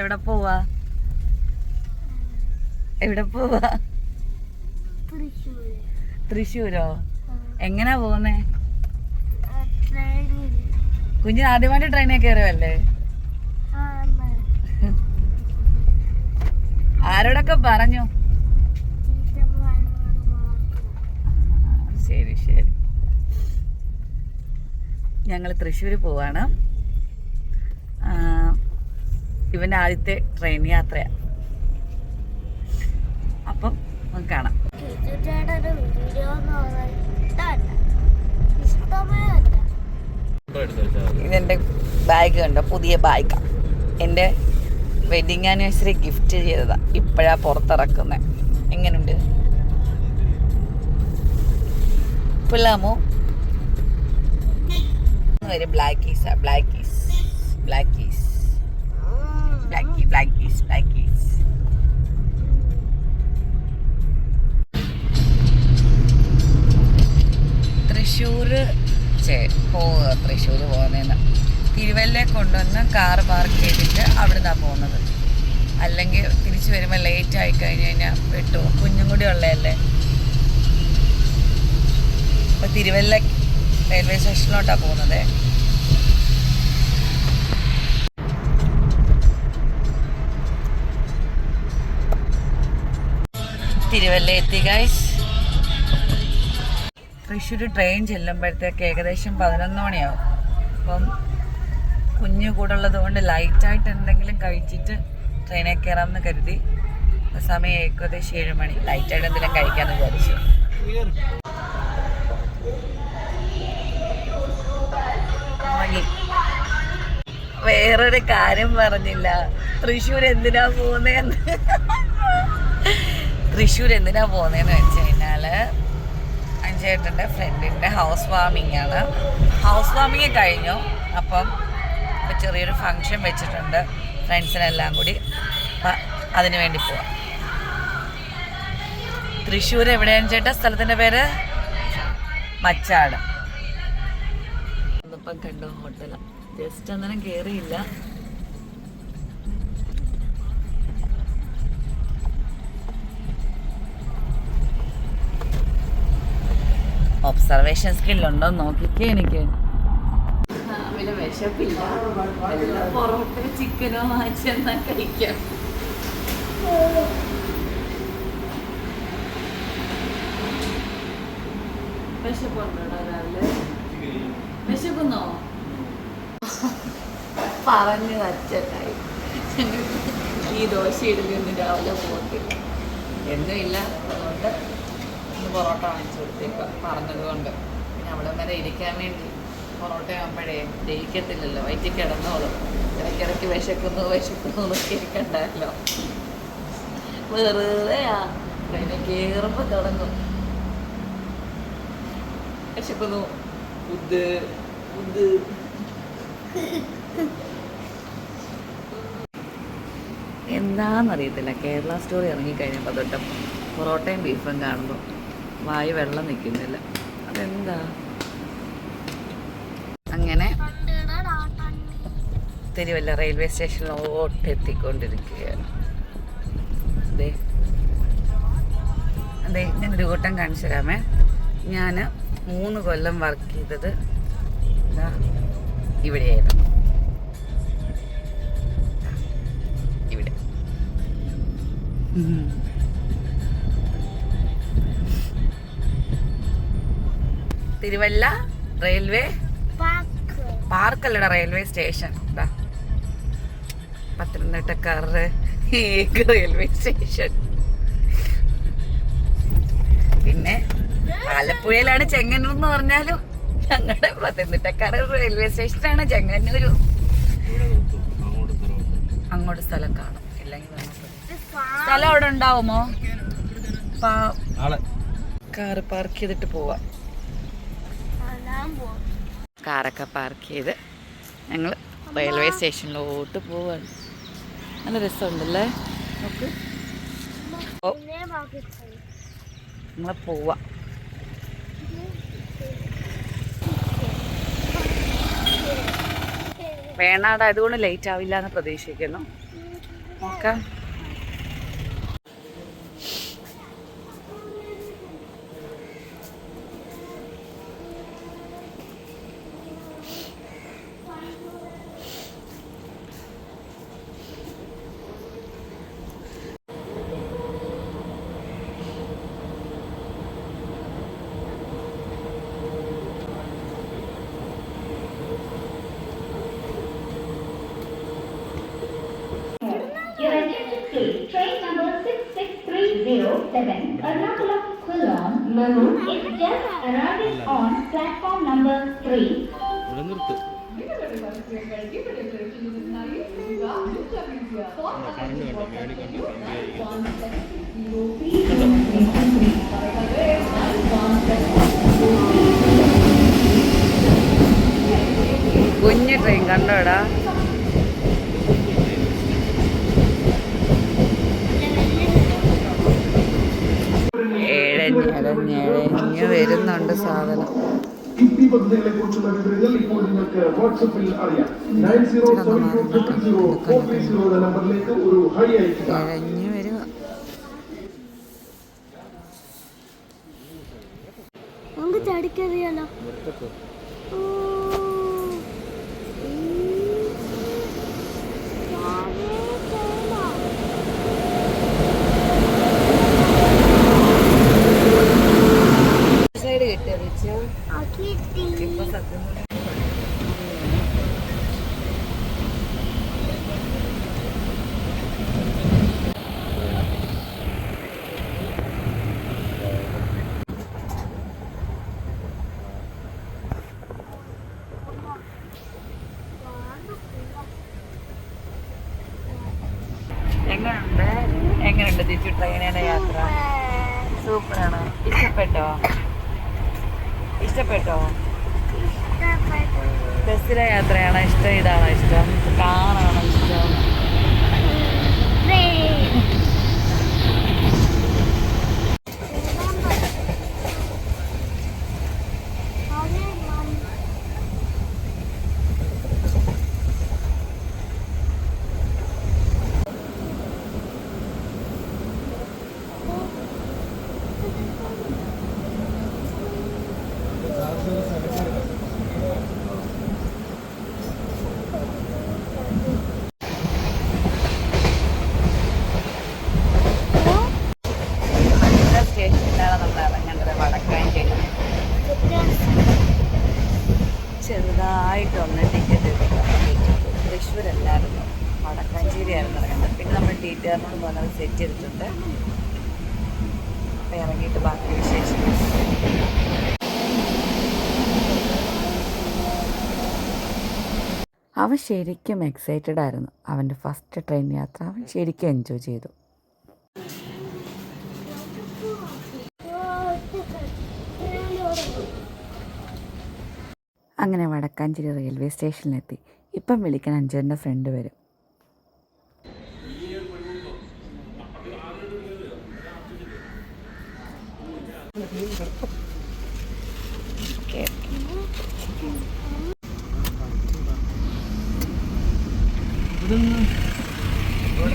എവിടെ പോവാ? എവിടെ പോവാ? തൃശ്ശൂരോ? എങ്ങനാ പോകുന്നേ? കുഞ്ഞിന് ആദ്യമായിട്ട് ട്രെയിനിൽ കയറുമല്ലേ? ആരോടൊക്കെ പറഞ്ഞു? ശരി ശരി. ഞങ്ങൾ തൃശ്ശൂർ പോവാണ്. ഇവന്റെ ആദ്യത്തെ ട്രെയിൻ യാത്രയാണ്. അപ്പം നമുക്ക് കാണാം. ഇതെന്റെ ബാഗ് കണ്ടോ? പുതിയ ബാഗാണ്. എൻ്റെ വെഡിങ് ആനിവേഴ്സറി ഗിഫ്റ്റ് ചെയ്തതാ. ഇപ്പോഴാ പുറത്തിറക്കുന്നത്. എങ്ങനെയുണ്ട്? പിള്ളാമോ ബ്ലാക്കീസ് ബ്ലാക്കീസ് ബ്ലാക്കീസ് ബ്ലാക്കീസ് ബ്ലാക്കീസ്. തൃശ്ശൂർ പോകുന്നതെന്ന് തിരുവല്ലയെ കൊണ്ടുവന്ന് കാറ് പാർക്ക് ചെയ്തിട്ട് അവിടെ നിന്നാണ് പോകുന്നത്. അല്ലെങ്കിൽ തിരിച്ചു വരുമ്പോൾ ലേറ്റ് ആയി കഴിഞ്ഞ് കഴിഞ്ഞാൽ വിട്ടു. കുഞ്ഞും കൂടി ഉള്ളതല്ലേ. അപ്പോൾ തിരുവല്ല റെയിൽവേ സ്റ്റേഷനിലോട്ടാണ് പോകുന്നത്. തിരുവല്ല എത്തി ഗൈസ്. തൃശ്ശൂർ ട്രെയിൻ ചെല്ലുമ്പോഴത്തേക്ക് ഏകദേശം 11 മണിയാവും. അപ്പം കുഞ്ഞു കൂടെ ഉള്ളത് കൊണ്ട് ലൈറ്റായിട്ട് എന്തെങ്കിലും കഴിച്ചിട്ട് ട്രെയിനിൽ കയറാമെന്ന് കരുതി. സമയം ഏകദേശം 7 മണി. ലൈറ്റായിട്ട് എന്തെങ്കിലും കഴിക്കാമെന്ന് വിചാരിച്ചു. വേറൊരു കാര്യം പറഞ്ഞില്ല. തൃശ്ശൂർ എന്തിനാ പോകുന്നതെന്ന് വെച്ച് കഴിഞ്ഞാൽ അഞ്ചേട്ടൻ്റെ ഫ്രണ്ടിൻ്റെ ഹൗസ് വാമിംഗ് ആണ്. ഹൗസ് വാമിങ് കഴിഞ്ഞു. അപ്പം ചെറിയൊരു ഫങ്ഷൻ വെച്ചിട്ടുണ്ട് ഫ്രണ്ട്സിനെല്ലാം കൂടി. അതിനു വേണ്ടി പോവാം. തൃശ്ശൂർ എവിടെയാണെന്ന് ചേട്ടാ സ്ഥലത്തിൻ്റെ പേര്? മച്ചാട്. ഇപ്പം കണ്ടോ ഹോട്ടലാണ്. ജസ്റ്റ് അന്നേരം കയറിയില്ല. ഒബ്സർവേഷൻ സ്കില്ലുണ്ടോ നോക്കിക്കേ. എനിക്ക് രാവിലെ വിശപ്പില്ല. എല്ലാം പൊറോട്ട ചിക്കനോ വാങ്ങിച്ചെന്നാ കഴിക്കാം. വിശപ്പുണ്ടോ രാവിലെ? വിശക്കുന്നോ? പറഞ്ഞു വച്ചായി. ഈ ദോശ ഇടലൊന്നും രാവിലെ പോകത്തില്ല. എന്നും ഇല്ല. അതുകൊണ്ട് ഇന്ന് പൊറോട്ട വാങ്ങിച്ചു കൊടുത്തേക്കാം പറഞ്ഞത് കൊണ്ട്. പിന്നെ അവിടെ വരെ ഇരിക്കാൻ വേണ്ടി പൊറോട്ട ആകുമ്പോഴേ ദഹിക്കത്തില്ലല്ലോ, വയറ്റിൽ കിടന്നോളും. ഇടയ്ക്കിടയ്ക്ക് വിശക്കുന്നു എന്നൊക്കെ ഇരിക്കണ്ടല്ലോ. വെറുതെയാ. ട്രെയിനിൽ കയറുമ്പോൾ തുടങ്ങും വിശക്കുന്നു. എന്താണെന്നറിയത്തില്ല. കേരള സ്റ്റോറി ഇറങ്ങിക്കഴിഞ്ഞപ്പോൾ തൊട്ട് പൊറോട്ടയും ബീഫും കാണുമ്പോൾ വായു വെള്ളം നിൽക്കുന്നില്ല. അതെന്താ? അങ്ങനെ തിരുവല്ല റെയിൽവേ സ്റ്റേഷനിലോട്ട് എത്തിക്കൊണ്ടിരിക്കുകയാണ്. അതെ, ഞാനൊരു കൂട്ടം കാണിച്ചു തരാമേ. ഞാൻ 3 കൊല്ലം വർക്ക് ചെയ്തത് ഇവിടെയായിരുന്നു. ഇവിടെ തിരുവല്ല റെയിൽവേ പാർക്കല്ലട, റെയിൽവേ സ്റ്റേഷൻ. പത്തനംതിട്ടക്കാരുടെ റെയിൽവേ സ്റ്റേഷൻ. പിന്നെ ആലപ്പുഴയിലാണ് ചെങ്ങന്നൂർ എന്ന് പറഞ്ഞാലും ഞങ്ങളുടെ പത്തനംതിട്ടക്കാരുടെ റെയിൽവേ സ്റ്റേഷനാണ് ചെങ്ങന്നൂർ. അങ്ങോട്ട് സ്ഥലം കാണും. ഇല്ലെങ്കിൽ സ്ഥലം അവിടെ ഉണ്ടാവുമോ? കാറ് പാർക്ക് ചെയ്തിട്ട് പോവാം. കാറൊക്കെ പാർക്ക് ചെയ്ത് ഞങ്ങൾ റെയിൽവേ സ്റ്റേഷനിലോട്ട് പോവാണ്. നല്ല രസമുണ്ടല്ലേ. നോക്ക്, നമ്മൾ പോവാം. വേണാടാ, അതുകൊണ്ട് ലേറ്റ് ആവില്ല എന്ന് പ്രതീക്ഷിക്കുന്നു. നോക്കാം. Your attention please. Train number 66307, Ernakulam-Quilon, Maroon, is just arriving on platform number 3. കുഞ്ഞ് ട്രെയിൻ കണ്ടോടാ. എഴഞ്ഞ് വരുന്നുണ്ട് സാധനം. ഹിന്ദി പദ്ധതികളെക്കുറിച്ചുള്ള വിവരങ്ങൾ ഇപ്പോൾ നിങ്ങൾക്ക് വാട്സപ്പിൽ അറിയാം. 9074000430 നമ്പറിലേക്ക് ഒരു ഹൈ അയക്കുക. എഴഞ്ഞ് വരിക. നമുക്ക് ചടിക്കറിയാലോ. സൈഡ് കിട്ടിയ വെച്ച് ഇപ്പൊ സത്യം എങ്ങനെയുണ്ട് തിരിച്ചു ട്രെയിനിന്റെ യാത്ര? സൂപ്പറാണോ? ഇഷ്ടപ്പെട്ടോ? ബസ്സിലെ യാത്രയാണോ ഇഷ്ടം? ഇതാണോ ഇഷ്ടം? കാറാണോ ഇഷ്ടം? ചെറുതായിട്ടൊന്ന് ടിക്കറ്റ് എടുക്കാം. തൃശ്ശൂരല്ലായിരുന്നു, വടക്കാഞ്ചേരി ആയിരുന്നു ഇറങ്ങുന്നത്. പിന്നെ നമ്മൾ ടീച്ചറിനോട് പറഞ്ഞത് സെറ്റ് ചെയ്തിട്ടുണ്ട്. അപ്പം ഇറങ്ങിയിട്ട് ബാക്കി വിശേഷം. അവൻ ശരിക്കും എക്സൈറ്റഡ് ആയിരുന്നു. അവൻ്റെ ഫസ്റ്റ് ട്രെയിൻ യാത്ര അവൻ ശരിക്കും എൻജോയ് ചെയ്തു. അങ്ങനെ വടക്കാഞ്ചേരി റെയിൽവേ സ്റ്റേഷനിലെത്തി. ഇപ്പം വിളിക്കാൻ അഞ്ചേൻ്റെ ഫ്രണ്ട് വരും.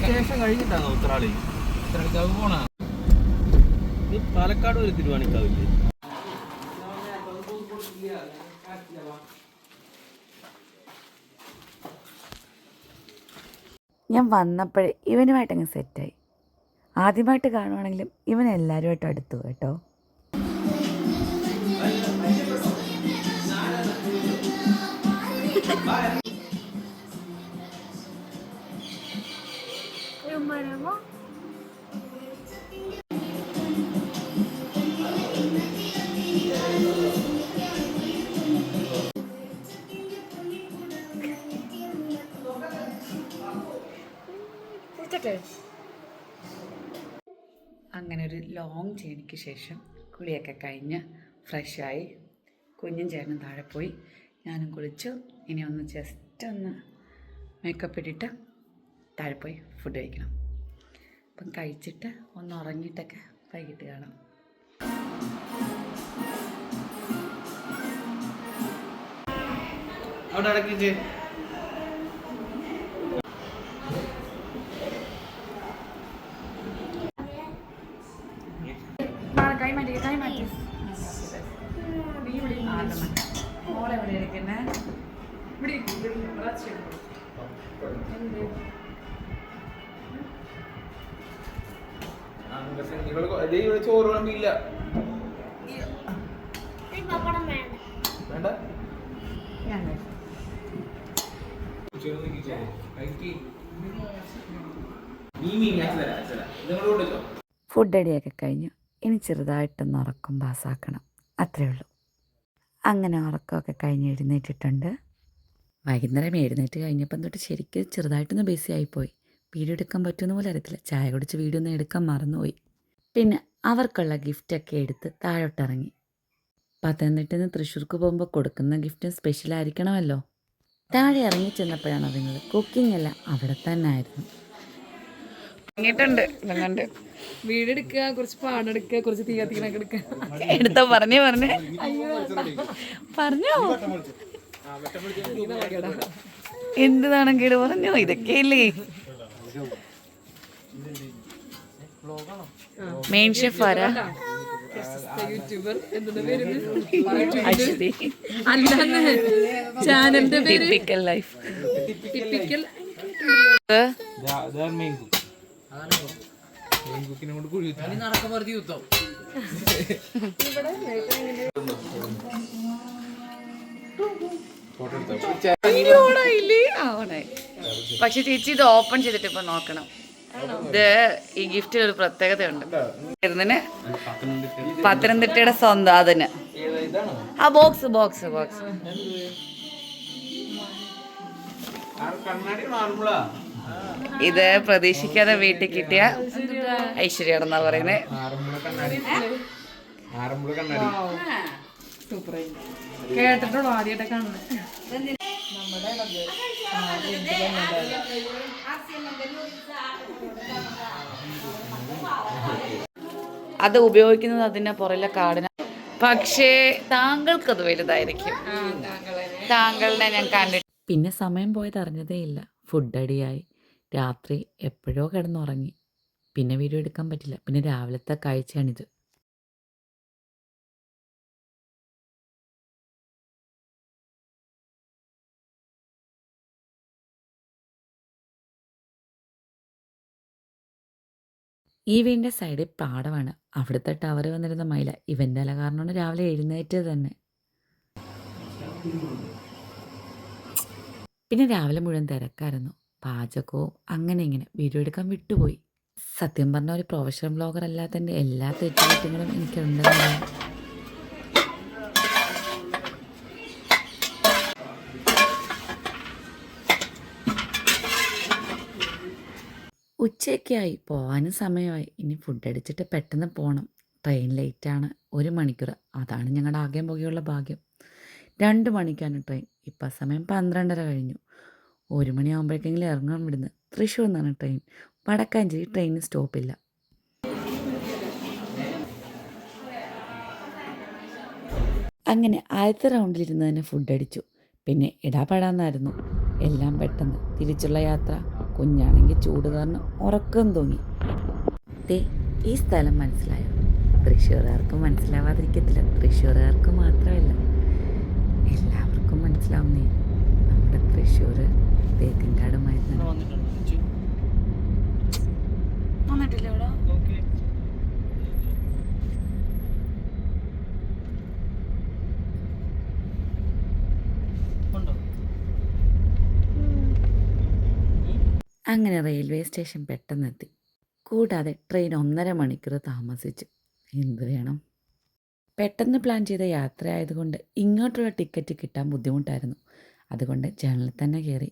സ്റ്റേഷൻ കഴിഞ്ഞിട്ടാണോ ഉത്രാളി? ഉത്രാളിക്കാവ് പോണ പാലക്കാട് ഒരു തിരുവാണിക്കാവില്ലേ? ഞാൻ വന്നപ്പോഴേ ഇവനുമായിട്ടങ്ങ് സെറ്റായി. ആദ്യമായിട്ട് കാണുവാണെങ്കിലും ഇവൻ എല്ലാവരുമായിട്ടും അടുത്തു കേട്ടോ. അങ്ങനെ ഒരു ലോങ് ജേണിക്ക് ശേഷം കുളിയൊക്കെ കഴിഞ്ഞ് ഫ്രഷായി കുഞ്ഞും ചേട്ടനും താഴെ പോയി. ഞാനും കുളിച്ചു. ഇനി ഒന്ന് ജസ്റ്റ് ഒന്ന് മേക്കപ്പ് ഇട്ടിട്ട് താഴെ പോയി ഫുഡ് കഴിക്കണം. അപ്പം കഴിച്ചിട്ട് ഒന്ന് ഉറങ്ങിയിട്ടൊക്കെ വൈകിട്ട് കാണാം. അവിടെ ഇവിടെ ചോറ് വേണമെന്നില്ല. വേണ്ട ഫുഡ് അടിയൊക്കെ കഴിഞ്ഞു. ഇനി ചെറുതായിട്ടൊന്ന് ഉറക്കം പാസ്സാക്കണം, അത്രേ ഉള്ളൂ. അങ്ങനെ ഉറക്കമൊക്കെ കഴിഞ്ഞ് എഴുന്നേറ്റിട്ടുണ്ട്. വൈകുന്നേരം എഴുന്നേറ്റ് കഴിഞ്ഞപ്പം തൊട്ട് ശരിക്കും ചെറുതായിട്ടൊന്ന് ബിസി ആയിപ്പോയി. വീഡിയോ എടുക്കാൻ പറ്റുമെന്ന് പോലും അറിയത്തില്ല. ചായ കുടിച്ച് വീഡിയോ ഒന്നും എടുക്കാൻ മറന്നുപോയി. പിന്നെ അവർക്കുള്ള ഗിഫ്റ്റൊക്കെ എടുത്ത് താഴോട്ടിറങ്ങി. പത്തനംതിട്ടയിൽ നിന്ന് തൃശ്ശൂർക്ക് പോകുമ്പോൾ കൊടുക്കുന്ന ഗിഫ്റ്റ് സ്പെഷ്യലായിരിക്കണമല്ലോ. താഴെ ഇറങ്ങി ചെന്നപ്പോഴാണ് അറിയുന്നത് കുക്കിംഗ് എല്ലാം അവിടെ തന്നെ ആയിരുന്നു. ഇറങ്ങിയിട്ടുണ്ട്. വീടെടുക്കുക, കുറച്ച് പാടെടുക്കുക, കുറച്ച് തീ കത്തിക്കണൊക്കെ എടുക്കുക. എടുത്തോ, പറഞ്ഞോ എന്താണ് കേട് പറഞ്ഞോ, ഇതൊക്കെയല്ലേ മെയിൻ ഷെഫ് ആരാ? യൂട്യൂബർ എന്തെന്ന് വരുന്നത് അല്ലാന്ന് ചാനലിന്റെ പേര് ടിപ്പിക്കൽ ലൈഫ്. ടിപ്പിക്കൽ പക്ഷെ ചേച്ചി ഇത് ഓപ്പൺ ചെയ്തിട്ട് ഇപ്പൊ നോക്കണം. ഇത് ഈ ഗിഫ്റ്റിൽ ഒരു പ്രത്യേകതയുണ്ട്. പത്തനംതിട്ടയുടെ സ്വന്തം അതിന് ആ ബോക്സ് ഇത് പ്രതീക്ഷിക്കാതെ വീട്ടിൽ കിട്ടിയ ഐശ്വര്യാണെന്നാ പറയുന്നത്. സൂപ്പർ കേട്ടിട്ടുള്ളൂ, ആദ്യമായിട്ട് കാണുന്നത്. അത് ഉപയോഗിക്കുന്നത് അതിന്റെ പുറകിലെ കാർഡിന്. പക്ഷേ താങ്കൾക്കത് വലുതായിരിക്കും. താങ്കളുടെ ഞാൻ കണ്ടിട്ട് പിന്നെ സമയം പോയത് അറിഞ്ഞതേ ഇല്ല. ഫുഡ് അടിയായി. രാത്രി എപ്പോഴോ കിടന്നുറങ്ങി. പിന്നെ വീഡിയോ എടുക്കാൻ പറ്റില്ല. പിന്നെ രാവിലത്തെ കാഴ്ചയാണിത്. ഈ വീടിൻ്റെ സൈഡിൽ പാടമാണ്. അവിടുത്തെ ടവർ വന്നിരുന്ന മൈല. ഇവൻ്റെ അല കാരണമാണ് രാവിലെ എഴുന്നേറ്റത് തന്നെ. പിന്നെ രാവിലെ മുഴുവൻ തിരക്കായിരുന്നു. പാചകവും അങ്ങനെ ഇങ്ങനെ വീഡിയോ എടുക്കാൻ വിട്ടുപോയി. സത്യം പറഞ്ഞ ഒരു പ്രൊഫഷണൽ ബ്ലോഗർ അല്ലാത്തതിൻ്റെ എല്ലാ തെറ്റുകുറ്റങ്ങളും എനിക്കുണ്ടെന്ന്. ഉച്ചയൊക്കെ ആയി, പോകാനും സമയമായി. ഇനി ഫുഡ് അടിച്ചിട്ട് പെട്ടെന്ന് പോകണം. ട്രെയിൻ ലേറ്റാണ്, 1 മണിക്കൂർ. അതാണ് ഞങ്ങളുടെ ആകെയും പുകയുള്ള ഭാഗ്യം. 2 മണിക്കാണ് ട്രെയിൻ. ഇപ്പം സമയം 12:30 കഴിഞ്ഞു. 1 മണിയാകുമ്പോഴേക്കെങ്കിലും ഇറങ്ങാൻ വിടുന്നത്. തൃശ്ശൂർ നിന്നാണ് ട്രെയിൻ. വടക്കാഞ്ചേരി ട്രെയിന് സ്റ്റോപ്പില്ല. അങ്ങനെ ആദ്യത്തെ റൗണ്ടിലിരുന്ന് തന്നെ ഫുഡ് അടിച്ചു. പിന്നെ ഇടാപാടാന്നായിരുന്നു എല്ലാം. പെട്ടെന്ന് തിരിച്ചുള്ള യാത്ര. കുഞ്ഞാണെങ്കിൽ ചൂട് കാരണം ഉറക്കം തൂങ്ങി. ഈ സ്ഥലം മനസ്സിലായോ? തൃശ്ശൂർകാർക്ക് മനസ്സിലാവാതിരിക്കത്തില്ല. തൃശ്ശൂർകാർക്ക് മാത്രമല്ല, എല്ലാവർക്കും മനസ്സിലാവുന്നേ. നമ്മുടെ തൃശ്ശൂർ തേക്കിൻകാട് മൈതാനം. വന്നിട്ടില്ല ഇവിടെ. അങ്ങനെ റെയിൽവേ സ്റ്റേഷൻ പെട്ടെന്നെത്തി. കൂടാതെ ട്രെയിൻ 1.5 മണിക്കൂർ താമസിച്ചു. എന്ത് വേണം? പെട്ടെന്ന് പ്ലാൻ ചെയ്ത യാത്രയായതുകൊണ്ട് ഇങ്ങോട്ടുള്ള ടിക്കറ്റ് കിട്ടാൻ ബുദ്ധിമുട്ടായിരുന്നു. അതുകൊണ്ട് ജനലിൽ തന്നെ കയറി.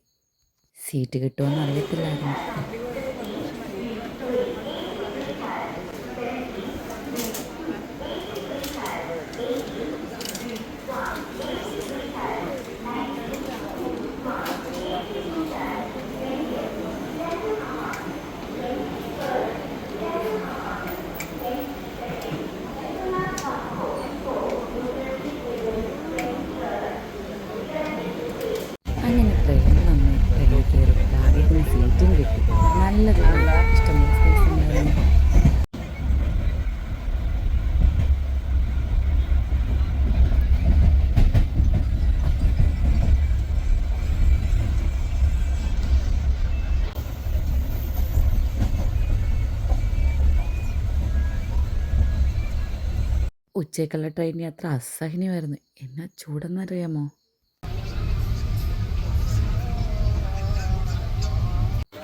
സീറ്റ് കിട്ടുമെന്ന് അറിയത്തില്ലായിരുന്നു. അങ്ങനെ ട്രെയിനിൽ വന്ന് ട്രെയിനിൽ കയറി. ആദ്യത്തിന് സീറ്റും കിട്ടി. ഉച്ചയ്ക്കുള്ള ട്രെയിൻ യാത്ര അസഹനീയമായിരുന്നു. എന്നാ ചൂടെന്നറിയാമോ?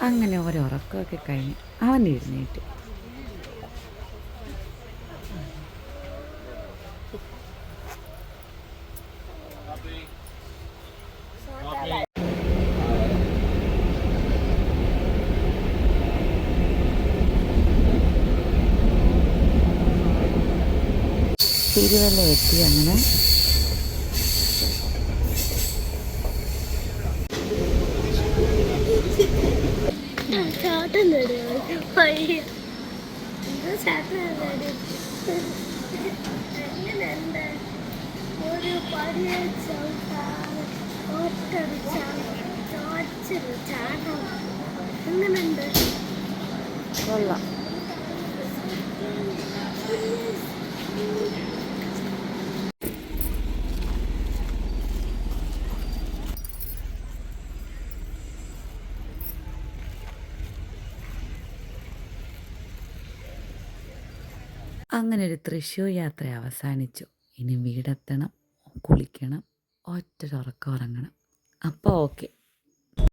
അങ്ങനെ ഉറക്കമൊക്കെ കഴിഞ്ഞ് അവൻ എഴുന്നേറ്റ്. തിരുവല്ല എത്തി. അങ്ങനെ ചാട്ടം എങ്ങനെയുണ്ട് ഒരു പടിയ ചവിട്ടാറ് ചോച്ചൊരു ചാട്ടം എങ്ങനെയുണ്ട്? കൊള്ളാം. അങ്ങനെ ഒരു തൃശ്ശൂർ യാത്ര അവസാനിച്ചു. ഇനി വീടെത്തണം, കുളിക്കണം, ഒറ്റൊരുറക്കം ഉറങ്ങണം. അപ്പോൾ ഓക്കെ.